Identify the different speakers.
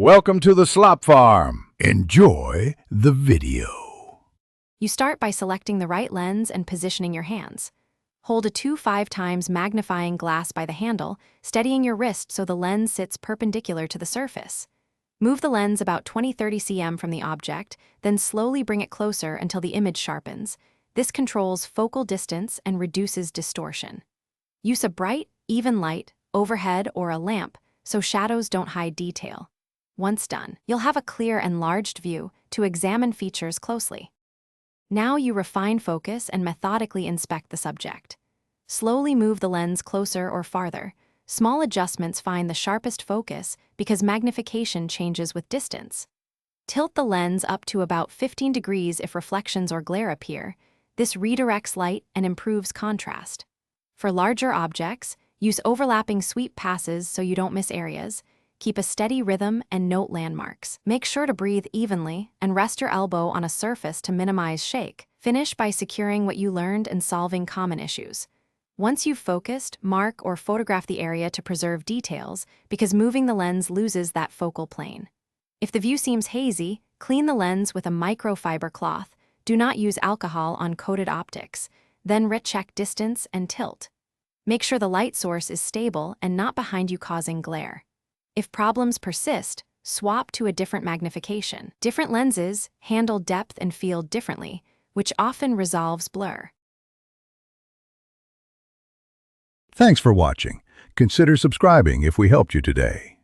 Speaker 1: Welcome to the Slop Farm. Enjoy the video.
Speaker 2: You start by selecting the right lens and positioning your hands. Hold a 2.5 times magnifying glass by the handle, steadying your wrist so the lens sits perpendicular to the surface. Move the lens about 20-30 cm from the object, then slowly bring it closer until the image sharpens. This controls focal distance and reduces distortion. Use a bright, even light, overhead or a lamp, so shadows don't hide detail. Once done, you'll have a clear enlarged view to examine features closely. Now you refine focus and methodically inspect the subject. Slowly move the lens closer or farther. Small adjustments find the sharpest focus because magnification changes with distance. Tilt the lens up to about 15 degrees if reflections or glare appear. This redirects light and improves contrast. For larger objects, use overlapping sweep passes so you don't miss areas. Keep a steady rhythm and note landmarks. Make sure to breathe evenly and rest your elbow on a surface to minimize shake. Finish by securing what you learned and solving common issues. Once you've focused, mark or photograph the area to preserve details because moving the lens loses that focal plane. If the view seems hazy, clean the lens with a microfiber cloth. Do not use alcohol on coated optics. Then recheck distance and tilt. Make sure the light source is stable and not behind you causing glare. If problems persist, swap to a different magnification. Different lenses handle depth and field differently, which often resolves blur.
Speaker 1: Thanks for watching. Consider subscribing if we helped you today.